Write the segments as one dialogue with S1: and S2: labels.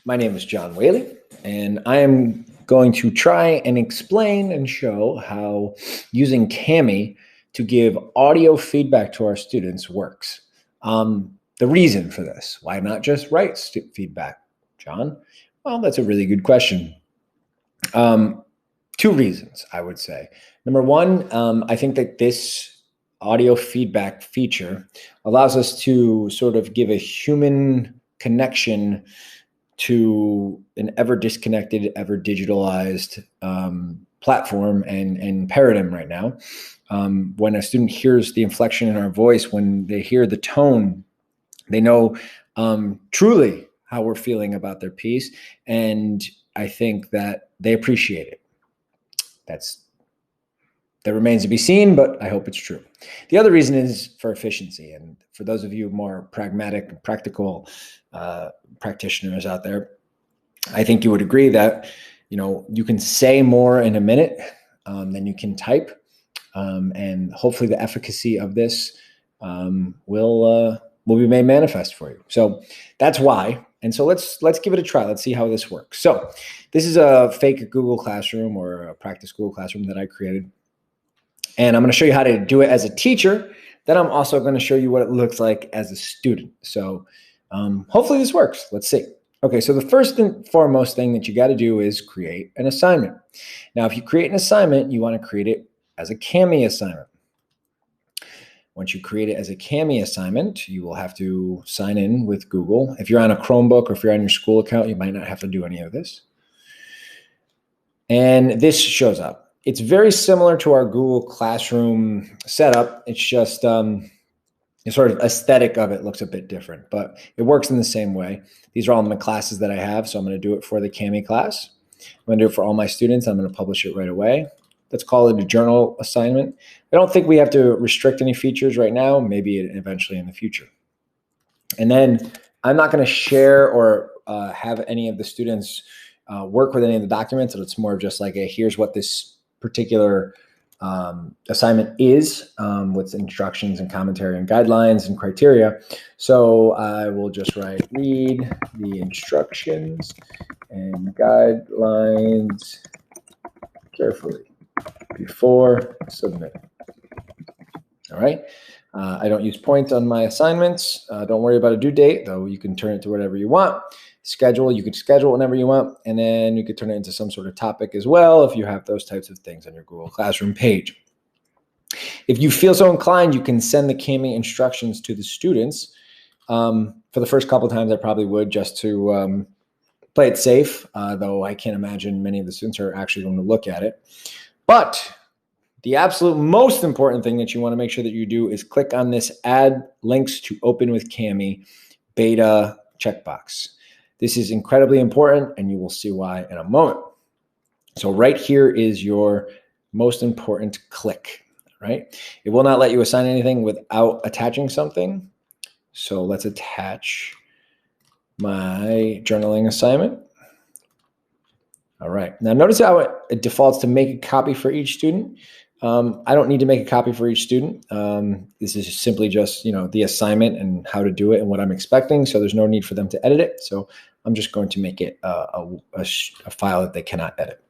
S1: My name is John Whaley, and I am going to try and explain and show how using Kami to give audio feedback to our students works. The reason for this, why not just write feedback, John? Well, that's a really good question. Two reasons, I would say. Number one, I think that this audio feedback feature allows us to sort of give a human connection to an ever disconnected, ever digitalized platform and paradigm right now. When a student hears the inflection in our voice, when they hear the tone, they know truly how we're feeling about their piece. And I think that they appreciate it. That remains to be seen, but I hope it's true. The other reason is for efficiency. And for those of you more pragmatic, practical practitioners out there, I think you would agree that you can say more in a minute than you can type, and hopefully the efficacy of this will be made manifest for you. So that's why. And so let's give it a try. Let's see how this works. So this is a fake Google Classroom or a practice Google Classroom that I created. And I'm going to show you how to do it as a teacher. Then I'm also going to show you what it looks like as a student. So hopefully this works. Let's see. Okay, so the first and foremost thing that you got to do is create an assignment. Now, if you create an assignment, you want to create it as a Kami assignment. Once you create it as a Kami assignment, you will have to sign in with Google. If you're on a Chromebook or if you're on your school account, you might not have to do any of this. And this shows up. It's very similar to our Google Classroom setup. It's just the sort of aesthetic of it looks a bit different, but it works in the same way. These are all my classes that I have, so I'm going to do it for the Kami class. I'm going to do it for all my students. I'm going to publish it right away. Let's call it a journal assignment. I don't think we have to restrict any features right now, maybe eventually in the future. And then I'm not going to share or have any of the students work with any of the documents. So it's more of just like here's what this particular assignment is with instructions and commentary and guidelines and criteria. So I will just write, read the instructions and guidelines carefully before submitting. All right. I don't use points on my assignments. Don't worry about a due date, though you can turn it to whatever you want. Schedule, you could schedule whenever you want, and then you could turn it into some sort of topic as well if you have those types of things on your Google Classroom page. If you feel so inclined, you can send the Kami instructions to the students. For the first couple of times, I probably would, just to play it safe, though I can't imagine many of the students are actually going to look at it. But the absolute most important thing that you want to make sure that you do is click on this Add Links to Open with Kami beta checkbox. This is incredibly important, and you will see why in a moment. So right here is your most important click, right? It will not let you assign anything without attaching something. So let's attach my journaling assignment. All right. Now notice how it defaults to make a copy for each student. I don't need to make a copy for each student. This is simply just, the assignment and how to do it and what I'm expecting. So there's no need for them to edit it. So I'm just going to make it a file that they cannot edit.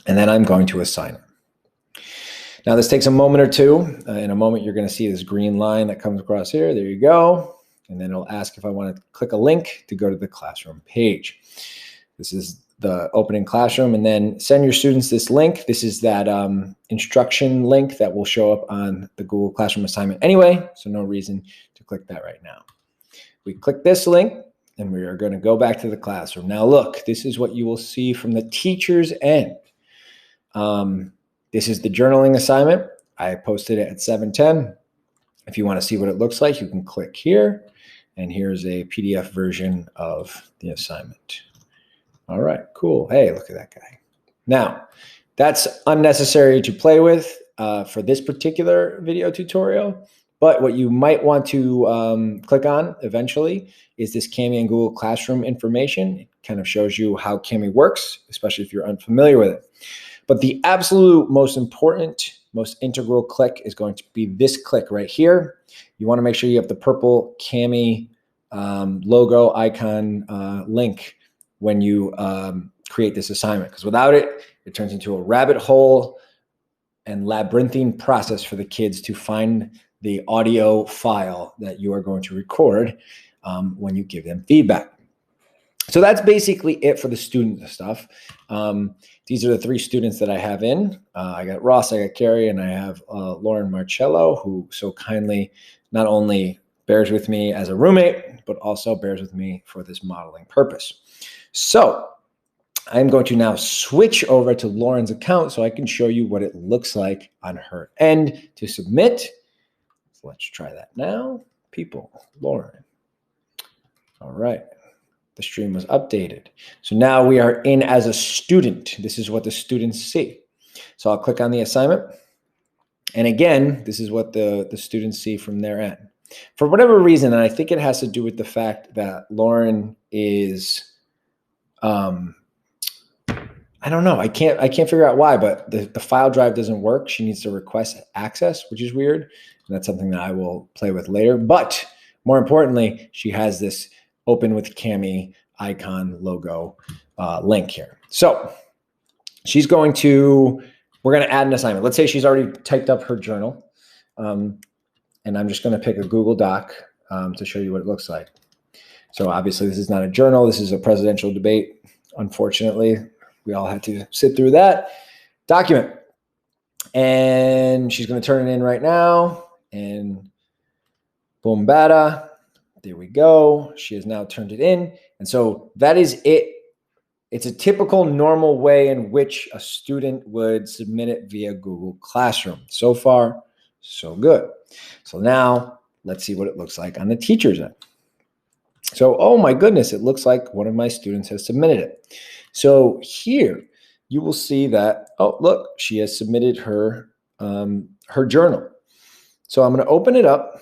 S1: And then I'm going to assign it. Now this takes a moment or two. In a moment, you're going to see this green line that comes across here. There you go. And then it'll ask if I want to click a link to go to the classroom page. This is the opening classroom, and then send your students this link. This is that instruction link that will show up on the Google Classroom assignment anyway, so no reason to click that right now. We click this link, and we are going to go back to the classroom. Now look, this is what you will see from the teacher's end. This is the journaling assignment. I posted it at 7:10. If you want to see what it looks like, you can click here, and here's a PDF version of the assignment. All right, cool. Hey, look at that guy. Now, that's unnecessary to play with for this particular video tutorial, but what you might want to click on eventually is this Kami and Google Classroom information. It kind of shows you how Kami works, especially if you're unfamiliar with it. But the absolute most important, most integral click is going to be this click right here. You want to make sure you have the purple Kami logo icon link when you create this assignment, because without it, it turns into a rabbit hole and labyrinthine process for the kids to find the audio file that you are going to record when you give them feedback. So that's basically it for the student stuff. These are the 3 students that I have in. I got Ross, I got Carrie, and I have Lauren Marcello, who so kindly not only bears with me as a roommate, but also bears with me for this modeling purpose. So I'm going to now switch over to Lauren's account so I can show you what it looks like on her end to submit. So let's try that now. People, Lauren. All right. The stream was updated. So now we are in as a student. This is what the students see. So I'll click on the assignment. And again, this is what the students see from their end. For whatever reason, and I think it has to do with the fact that Lauren is, I don't know. I can't figure out why, but the file drive doesn't work. She needs to request access, which is weird. And that's something that I will play with later. But more importantly, she has this open with Cami icon logo link here. So we're going to add an assignment. Let's say she's already typed up her journal. And I'm just going to pick a Google Doc to show you what it looks like. So obviously this is not a journal. This is a presidential debate. Unfortunately, we all had to sit through that document. And she's going to turn it in right now. And boom, bada. There we go. She has now turned it in. And so that is it. It's a typical normal way in which a student would submit it via Google Classroom. So far, so good. So now let's see what it looks like on the teacher's end. So, oh my goodness, it looks like one of my students has submitted it. So here you will see that, oh, look, she has submitted her journal. So I'm going to open it up.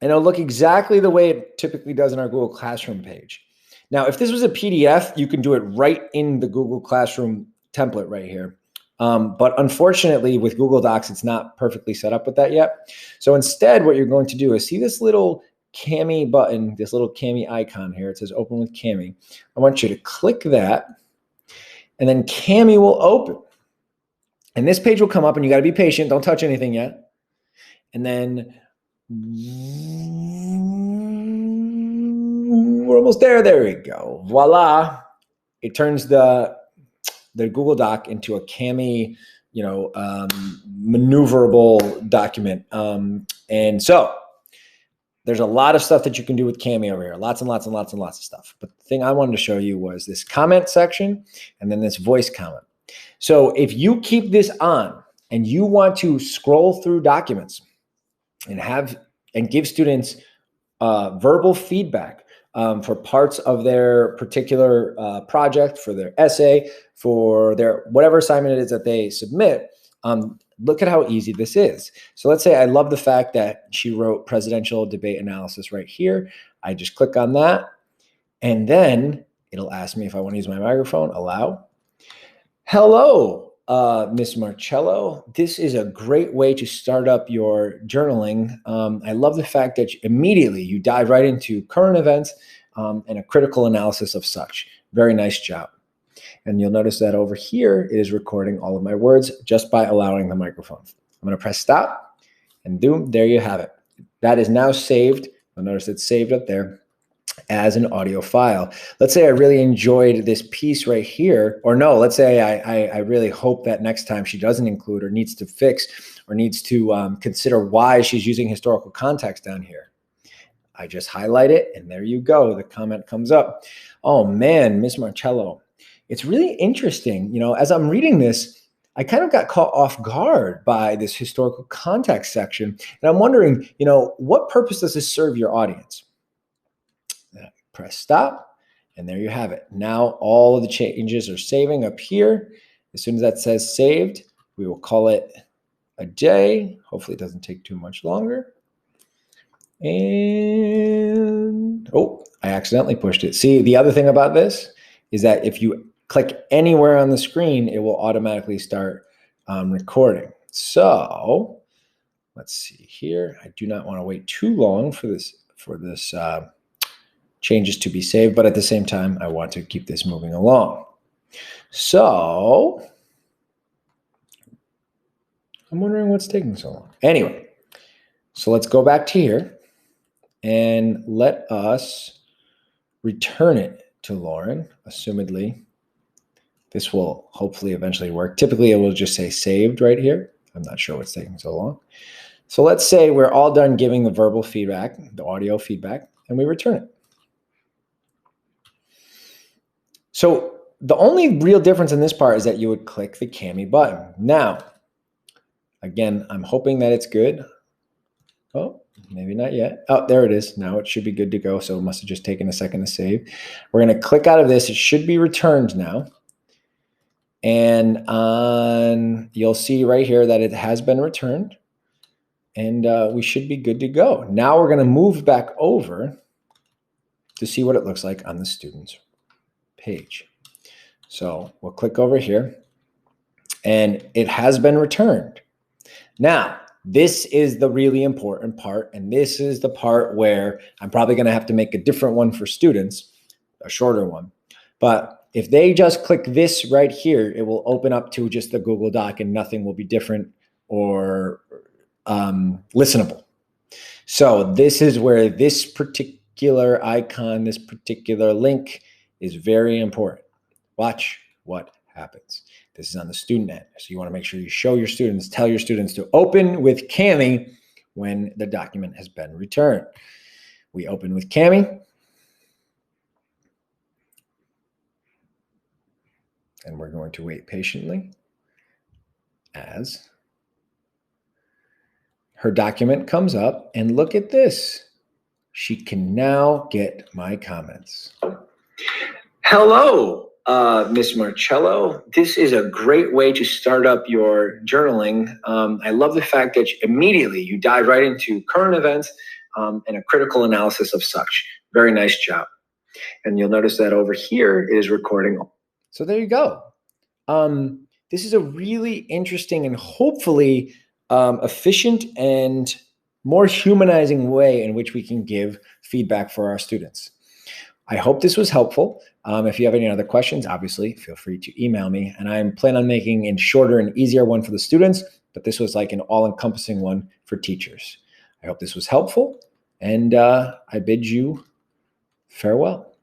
S1: And it'll look exactly the way it typically does in our Google Classroom page. Now, if this was a PDF, you can do it right in the Google Classroom template right here. But unfortunately, with Google Docs, it's not perfectly set up with that yet. So instead, what you're going to do is see this little Cami button, this little Cami icon here. It says open with Cami. I want you to click that, and then Cami will open. And this page will come up, and you got to be patient. Don't touch anything yet. And then we're almost there. There we go. Voila. It turns the Google Doc into a Cami, maneuverable document. And so there's a lot of stuff that you can do with Cami over here. Lots and lots and lots and lots of stuff. But the thing I wanted to show you was this comment section and then this voice comment. So if you keep this on and you want to scroll through documents and give students verbal feedback for parts of their particular project, for their essay, for their whatever assignment it is that they submit, look at how easy this is. So let's say I love the fact that she wrote presidential debate analysis right here. I just click on that, and then it'll ask me if I want to use my microphone. Allow. Hello. Ms. Marcello, this is a great way to start up your journaling. I love the fact that immediately you dive right into current events and a critical analysis of such. Very nice job. And you'll notice that over here, it is recording all of my words just by allowing the microphone. I'm going to press stop, and boom, there you have it. That is now saved. You'll notice it's saved up there as an audio file. Let's say I really enjoyed this piece right here, or no, let's say I really hope that next time she doesn't include or needs to fix or needs to consider why she's using historical context down here. I just highlight it, and there you go. The comment comes up. Oh man, Ms. Marcello, it's really interesting. As I'm reading this, I kind of got caught off guard by this historical context section. And I'm wondering, what purpose does this serve your audience? Press stop, and there you have it. Now all of the changes are saving up here. As soon as that says saved, we will call it a day. Hopefully it doesn't take too much longer. And, oh, I accidentally pushed it. See, the other thing about this is that if you click anywhere on the screen, it will automatically start recording. So let's see here. I do not want to wait too long for this changes to be saved, but at the same time, I want to keep this moving along. So I'm wondering what's taking so long. Anyway, so let's go back to here and let us return it to Lauren. Assumedly, this will hopefully eventually work. Typically, it will just say saved right here. I'm not sure what's taking so long. So let's say we're all done giving the verbal feedback, the audio feedback, and we return it. So the only real difference in this part is that you would click the Kami button. Now, again, I'm hoping that it's good. Oh, maybe not yet. Oh, there it is. Now it should be good to go. So it must have just taken a second to save. We're going to click out of this. It should be returned now. And you'll see right here that it has been returned. And we should be good to go. Now we're going to move back over to see what it looks like on the student's page. So we'll click over here, and it has been returned. Now, this is the really important part, and this is the part where I'm probably going to have to make a different one for students, a shorter one. But if they just click this right here, it will open up to just the Google Doc, and nothing will be different or listenable. So this is where this particular icon, this particular link is very important. Watch what happens. This is on the student end. So you want to make sure you show your students, tell your students to open with Kami when the document has been returned. We open with Kami. And we're going to wait patiently as her document comes up, and look at this. She can now get my comments. Hello, Miss Marcello. This is a great way to start up your journaling. I love the fact that immediately you dive right into current events and a critical analysis of such. Very nice job. And you'll notice that over here it is recording. So there you go. This is a really interesting and hopefully efficient and more humanizing way in which we can give feedback for our students. I hope this was helpful. If you have any other questions, obviously, feel free to email me. And I'm planning on making a shorter and easier one for the students, but this was like an all-encompassing one for teachers. I hope this was helpful, and I bid you farewell.